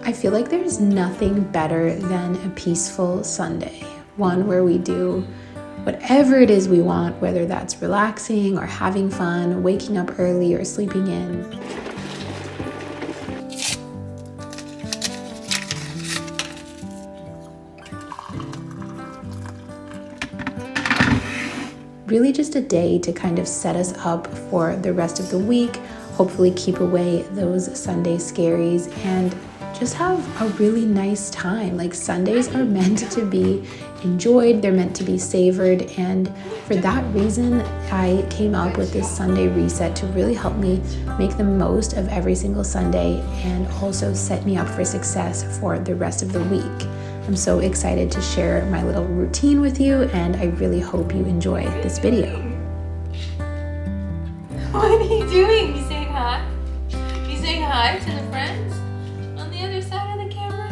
I feel like there's nothing better than a peaceful Sunday, one where we do whatever it is we want, whether that's relaxing or having fun, waking up early or sleeping in. Really just a day to kind of set us up for the rest of the week, hopefully keep away those Sunday scaries and just have a really nice time. Like, Sundays are meant to be enjoyed, they're meant to be savored, and for that reason I came up with this Sunday reset to really help me make the most of every single Sunday and also set me up for success for the rest of the week. I'm so excited to share my little routine with you, and I really hope you enjoy this video. What are you doing? You saying hi? You saying hi to the friends on the other side of the camera?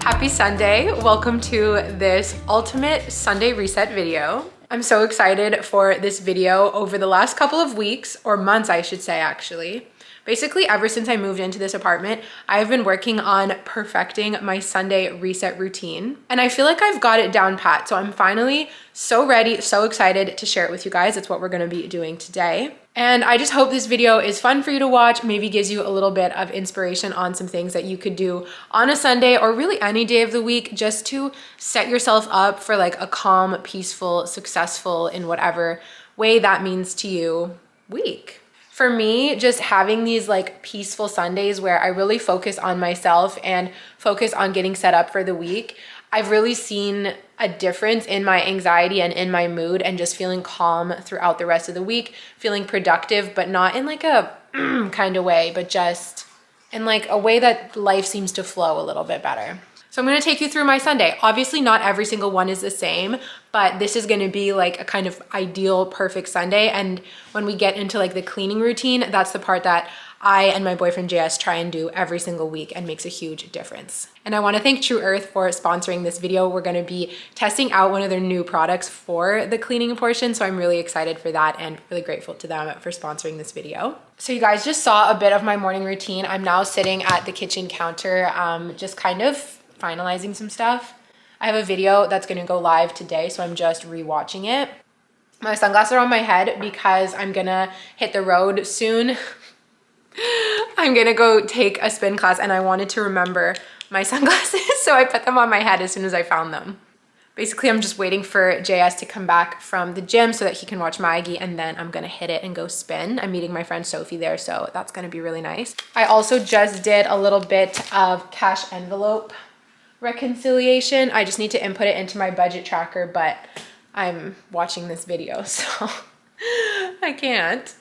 Happy Sunday. Welcome to this ultimate Sunday reset video. I'm so excited for this video. Over the last couple of weeks, or months I should say actually, basically ever since I moved into this apartment, I've been working on perfecting my Sunday reset routine. And I feel like I've got it down pat. So I'm finally so ready, so excited to share it with you guys. It's what we're gonna be doing today. And I just hope this video is fun for you to watch, maybe gives you a little bit of inspiration on some things that you could do on a Sunday or really any day of the week, just to set yourself up for like a calm, peaceful, successful, in whatever way that means to you, week. For me, just having these like peaceful Sundays where I really focus on myself and focus on getting set up for the week, I've really seen a difference in my anxiety and in my mood, and just feeling calm throughout the rest of the week, feeling productive, but not in like a kind of way, but just in like a way that life seems to flow a little bit better. So I'm gonna take you through my Sunday. Obviously not every single one is the same, but this is gonna be like a kind of ideal, perfect Sunday. And when we get into like the cleaning routine, that's the part that I and my boyfriend JS try and do every single week and makes a huge difference. And I wanna thank True Earth for sponsoring this video. We're gonna be testing out one of their new products for the cleaning portion. So I'm really excited for that and really grateful to them for sponsoring this video. So you guys just saw a bit of my morning routine. I'm now sitting at the kitchen counter, just kind of finalizing some stuff. I have a video that's gonna go live today, so I'm just rewatching it. My sunglasses are on my head because I'm gonna hit the road soon. I'm gonna go take a spin class and I wanted to remember my sunglasses, so I put them on my head as soon as I found them. Basically, I'm just waiting for JS to come back from the gym so that he can watch Maggie, and then I'm gonna hit it and go spin. I'm meeting my friend Sophie there, so that's gonna be really nice. I also just did a little bit of cash envelope reconciliation. I just need to input it into my budget tracker, but I'm watching this video, so I can't.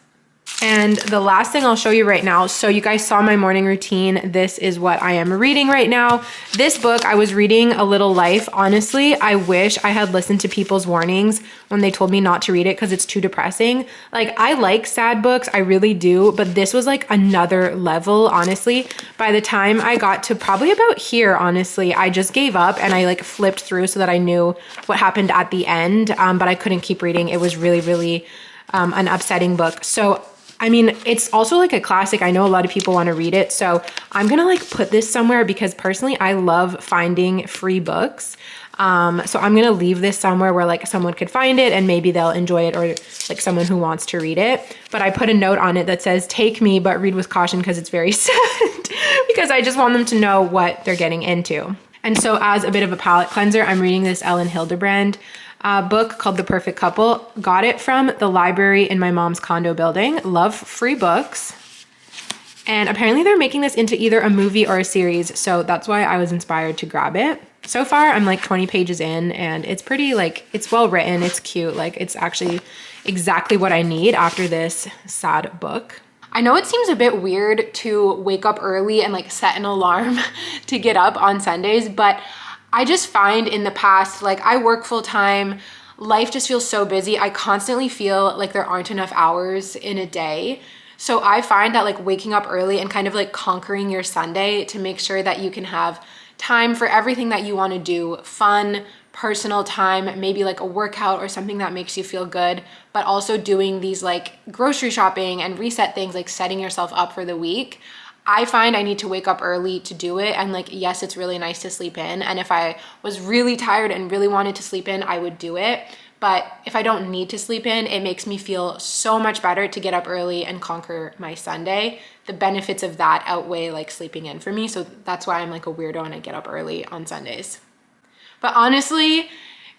And the last thing I'll show you right now, so you guys saw my morning routine. This is what I am reading right now. This book, I was reading A Little Life. Honestly, I wish I had listened to people's warnings when they told me not to read it because it's too depressing. Like, I like sad books, I really do, but this was like another level, honestly. By the time I got to probably about here, honestly, I just gave up and I like flipped through so that I knew what happened at the end, but I couldn't keep reading. It was really, really an upsetting book. So I mean, it's also like a classic. I know a lot of people want to read it. So I'm going to like put this somewhere because personally, I love finding free books. So I'm going to leave this somewhere where like someone could find it and maybe they'll enjoy it, or like someone who wants to read it. But I put a note on it that says, take me, but read with caution, because it's very sad because I just want them to know what they're getting into. And so as a bit of a palate cleanser, I'm reading this Elin Hilderbrand book called The Perfect Couple. Got it from the library in my mom's condo building. Love free books. And apparently they're making this into either a movie or a series, so that's why I was inspired to grab it. So far, I'm like 20 pages in, and it's pretty, like, it's well written, it's cute, like it's actually exactly what I need after this sad book. I know it seems a bit weird to wake up early and like set an alarm to get up on Sundays, but I just find in the past, like I work full time, life just feels so busy. I constantly feel like there aren't enough hours in a day. So I find that like waking up early and kind of like conquering your Sunday to make sure that you can have time for everything that you want to do, fun, personal time, maybe like a workout or something that makes you feel good, but also doing these like grocery shopping and reset things, like setting yourself up for the week. I find I need to wake up early to do it. And like, yes, it's really nice to sleep in. And if I was really tired and really wanted to sleep in, I would do it. But if I don't need to sleep in, it makes me feel so much better to get up early and conquer my Sunday. The benefits of that outweigh like sleeping in for me. So that's why I'm like a weirdo and I get up early on Sundays. But honestly,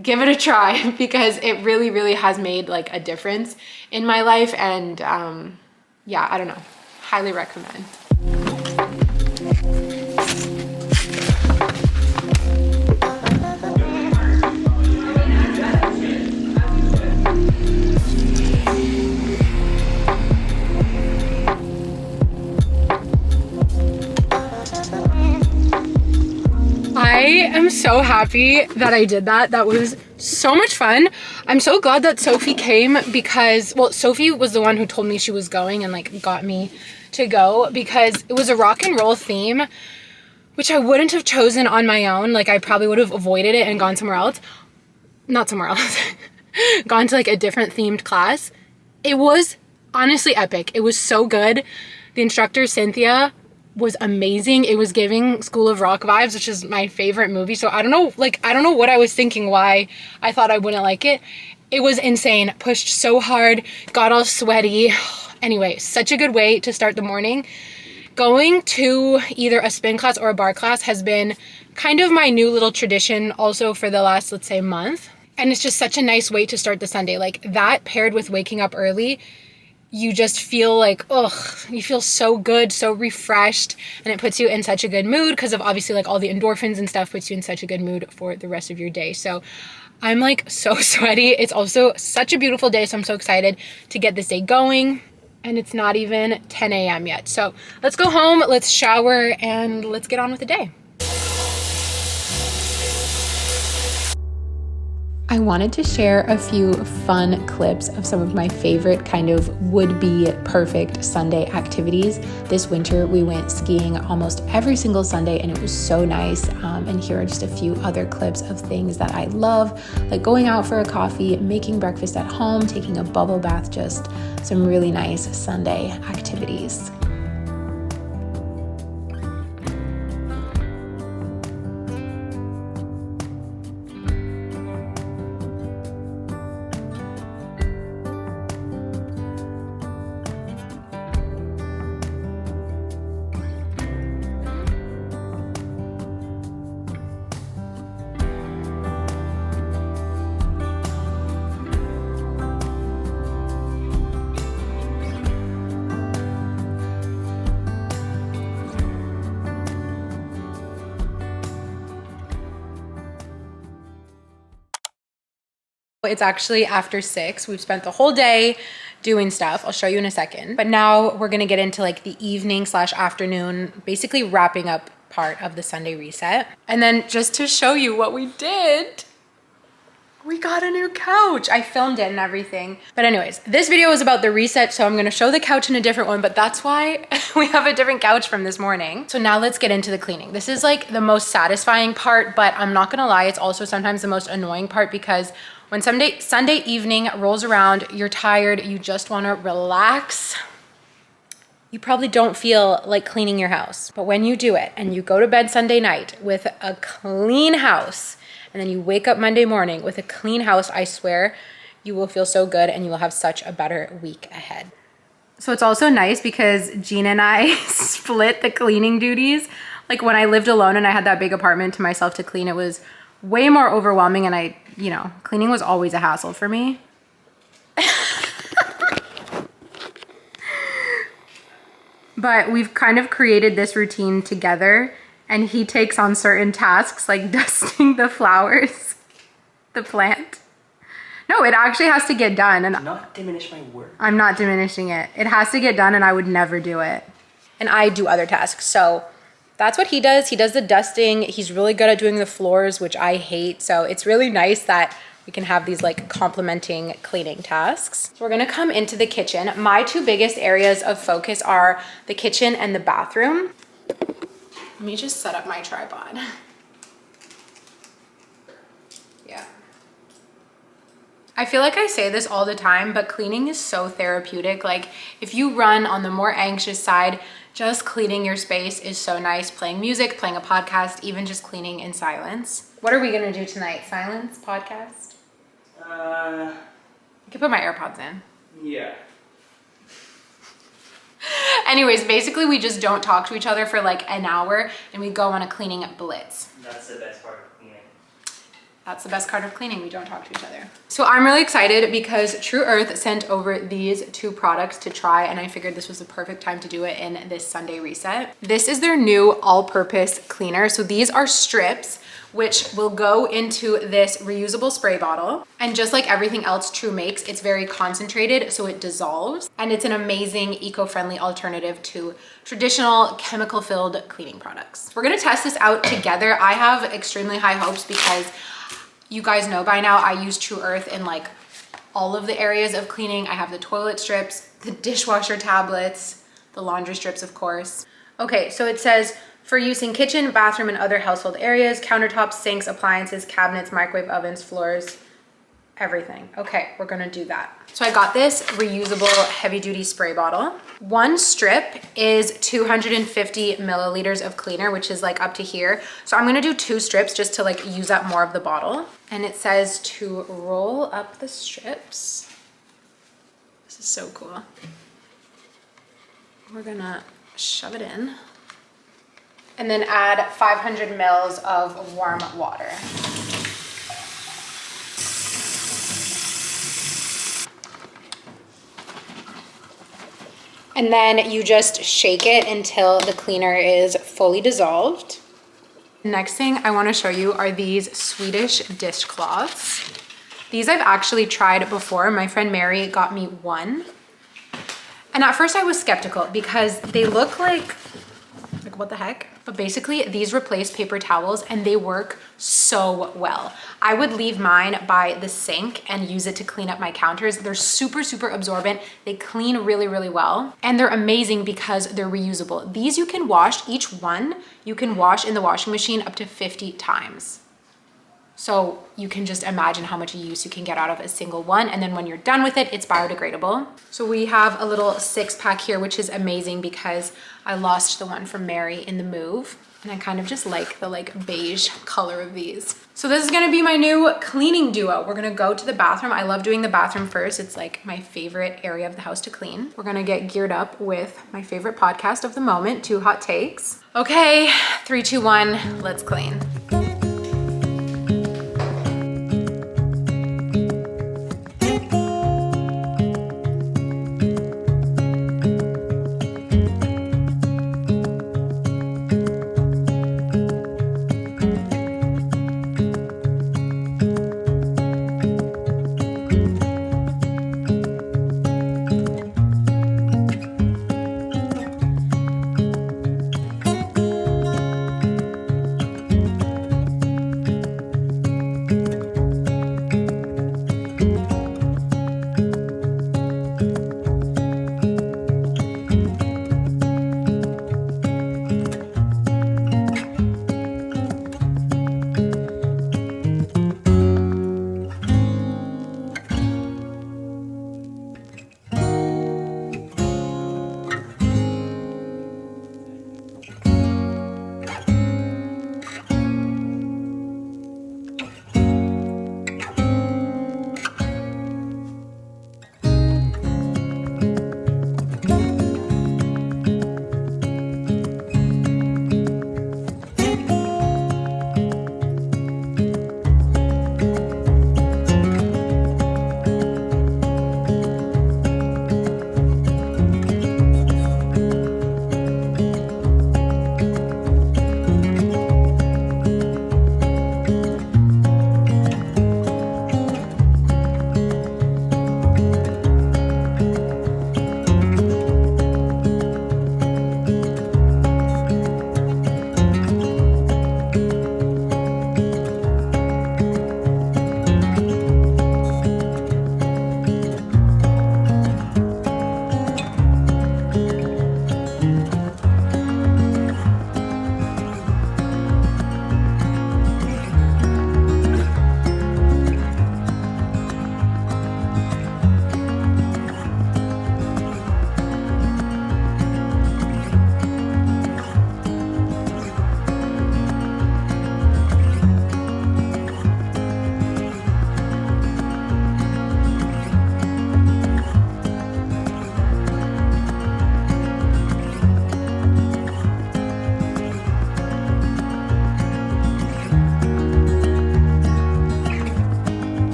give it a try because it really, really has made like a difference in my life. And yeah, I don't know, highly recommend. I am so happy that I did that. That was so much fun. I'm so glad that Sophie came because, well, Sophie was the one who told me she was going and like got me to go because it was a rock and roll theme, which I wouldn't have chosen on my own. Like I probably would have avoided it and gone somewhere else. Not somewhere else. Gone to like a different themed class. It was honestly epic. It was so good. The instructor, Cynthia, was amazing. It was giving School of Rock vibes, which is my favorite movie. So I don't know what I was thinking, why I thought I wouldn't like it. It was insane. Pushed so hard, got all sweaty. Anyway, such a good way to start the morning. Going to either a spin class or a bar class has been kind of my new little tradition also for the last, let's say, month. And it's just such a nice way to start the Sunday. Like that paired with waking up early, you just feel like, you feel so good, so refreshed, and it puts you in such a good mood because of obviously like all the endorphins and stuff puts you in such a good mood for the rest of your day. So I'm like so sweaty. It's also such a beautiful day, so I'm so excited to get this day going. And it's not even 10 a.m. yet. So let's go home, let's shower, and let's get on with the day. I wanted to share a few fun clips of some of my favorite kind of would-be perfect Sunday activities. This winter, we went skiing almost every single Sunday and it was so nice. And here are just a few other clips of things that I love, like going out for a coffee, making breakfast at home, taking a bubble bath, just some really nice Sunday activities. It's actually after 6. We've spent the whole day doing stuff. I'll show you in a second. But now we're gonna get into like the evening / afternoon, basically wrapping up part of the Sunday reset. And then just to show you what we did, we got a new couch. I filmed it and everything. But anyways, this video is about the reset, so I'm gonna show the couch in a different one, but that's why we have a different couch from this morning. So now let's get into the cleaning. This is like the most satisfying part, but I'm not gonna lie, it's also sometimes the most annoying part because when Sunday evening rolls around, you're tired, you just wanna relax. You probably don't feel like cleaning your house, but when you do it and you go to bed Sunday night with a clean house, and then you wake up Monday morning with a clean house, I swear, you will feel so good and you will have such a better week ahead. So it's also nice because Gina and I split the cleaning duties. Like when I lived alone and I had that big apartment to myself to clean, it was way more overwhelming and cleaning was always a hassle for me. But we've kind of created this routine together and he takes on certain tasks like dusting the flowers, the plant. No, it actually has to get done. And do not diminish my work. I'm not diminishing it. It has to get done and I would never do it. And I do other tasks. So that's what he does. He does the dusting. He's really good at doing the floors, which I hate. So it's really nice that we can have these like complementing cleaning tasks. So we're gonna come into the kitchen. My two biggest areas of focus are the kitchen and the bathroom. Let me just set up my tripod. Yeah. I feel like I say this all the time, but cleaning is so therapeutic. Like if you run on the more anxious side, just cleaning your space is so nice. Playing music, playing a podcast, even just cleaning in silence. What are we gonna do tonight? Silence podcast? I could put my AirPods in. Yeah. Anyways, basically we just don't talk to each other for like an hour and we go on a cleaning blitz. That's the best part of cleaning. That's the best part of cleaning. We don't talk to each other. So I'm really excited because True Earth sent over these two products to try and I figured this was the perfect time to do it in this Sunday reset. This is their new all-purpose cleaner. So these are strips which will go into this reusable spray bottle. And just like everything else True makes, it's very concentrated, so it dissolves. And it's an amazing eco-friendly alternative to traditional chemical-filled cleaning products. We're gonna test this out together. I have extremely high hopes because you guys know by now I use True Earth in like all of the areas of cleaning. I have the toilet strips, the dishwasher tablets, the laundry strips, of course. Okay, so it says, for use in kitchen, bathroom, and other household areas, countertops, sinks, appliances, cabinets, microwave ovens, floors, everything. Okay, we're gonna do that. So I got this reusable heavy duty spray bottle. One strip is 250 milliliters of cleaner, which is like up to here. So I'm gonna do 2 strips just to like use up more of the bottle. And it says to roll up the strips. This is so cool. We're gonna shove it in. And then add 500 mils of warm water. And then you just shake it until the cleaner is fully dissolved. Next thing I want to show you are these Swedish dishcloths. These I've actually tried before. My friend Mary got me one. And at first I was skeptical because they look like what the heck? But basically these replace paper towels and they work so well. I would leave mine by the sink and use it to clean up my counters. They're super, super absorbent. They clean really, really well. And they're amazing because they're reusable. These you can wash, each one, you can wash in the washing machine up to 50 times. So you can just imagine how much use you can get out of a single one. And then when you're done with it, it's biodegradable. So we have a little 6-pack here, which is amazing because I lost the one from Mary in the move. And I kind of just like the beige color of these. So this is gonna be my new cleaning duo. We're gonna go to the bathroom. I love doing the bathroom first. It's like my favorite area of the house to clean. We're gonna get geared up with my favorite podcast of the moment, 2 hot takes. Okay, 3, 2, 1, let's clean.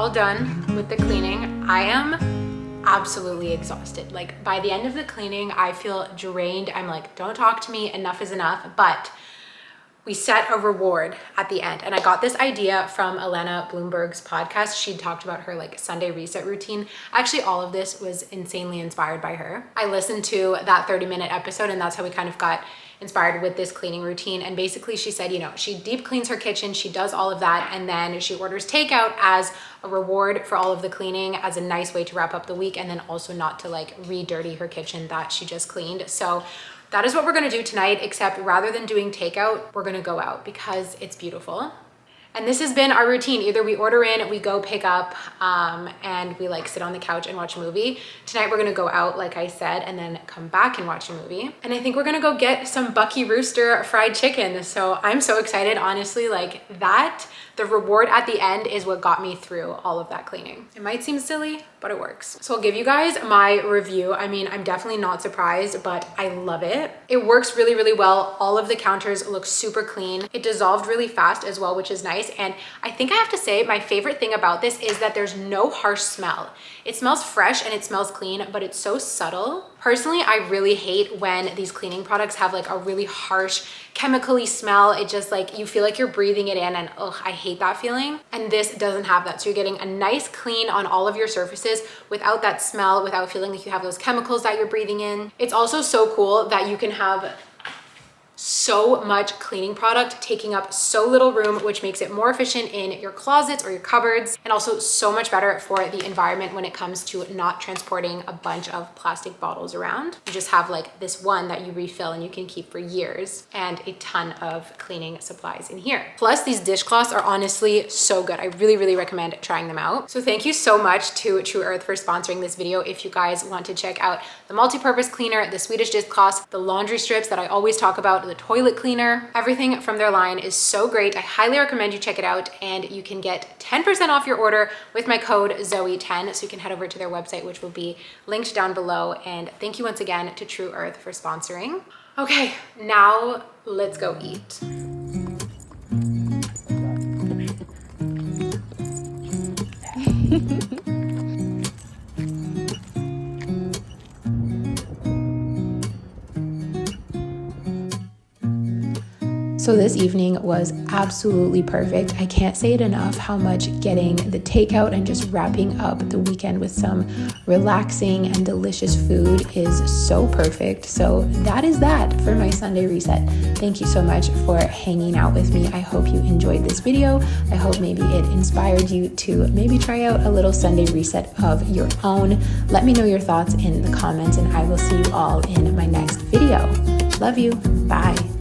all done with the cleaning. I am absolutely exhausted. Like by the end of the cleaning, I feel drained. I'm like, don't talk to me, enough is enough. But we set a reward at the end. And I got this idea from Alana Bloomberg's podcast. She talked about her like Sunday reset routine. Actually, all of this was insanely inspired by her. I listened to that 30-minute episode, and that's how we kind of got inspired with this cleaning routine. And basically she said, you know, she deep cleans her kitchen, she does all of that, and then she orders takeout as a reward for all of the cleaning, as a nice way to wrap up the week, and then also not to like re-dirty her kitchen that she just cleaned. So that is what we're gonna do tonight, except rather than doing takeout, we're gonna go out because it's beautiful. And this has been our routine. Either we order in, we go pick up, and we like sit on the couch and watch a movie. Tonight we're gonna go out, like I said, and then come back and watch a movie. And I think we're gonna go get some Bucky Rooster fried chicken. So I'm so excited, honestly, like that. The reward at the end is what got me through all of that cleaning. It might seem silly, but it works. So I'll give you guys my review. I mean, I'm definitely not surprised, but I love it. It works really, really well. All of the counters look super clean. It dissolved really fast as well, which is nice. And I think I have to say my favorite thing about this is that there's no harsh smell. It smells fresh and it smells clean, but it's so subtle. Personally, I really hate when these cleaning products have like a really harsh chemically smell. It just like, you feel like you're breathing it in, and ugh, I hate that feeling. And this doesn't have that. So you're getting a nice clean on all of your surfaces without that smell, without feeling like you have those chemicals that you're breathing in. It's also so cool that you can have so much cleaning product taking up so little room, which makes it more efficient in your closets or your cupboards, and also so much better for the environment when it comes to not transporting a bunch of plastic bottles around. You just have like this one that you refill and you can keep for years, and a ton of cleaning supplies in here. Plus, these dishcloths are honestly so good. I really, really recommend trying them out. So thank you so much to True Earth for sponsoring this video. If you guys want to check out the multi-purpose cleaner, the Swedish dishcloths, the laundry strips that I always talk about, the toilet cleaner, everything from their line is so great. I highly recommend you check it out, and you can get 10% off your order with my code Zoey10. So you can head over to their website, which will be linked down below. And thank you once again to True Earth for sponsoring. Okay, now let's go eat. So this evening was absolutely perfect. I can't say it enough how much getting the takeout and just wrapping up the weekend with some relaxing and delicious food is so perfect. So that is that for my Sunday reset. Thank you so much for hanging out with me. I hope you enjoyed this video. I hope maybe it inspired you to maybe try out a little Sunday reset of your own. Let me know your thoughts in the comments, and I will see you all in my next video. Love you. Bye.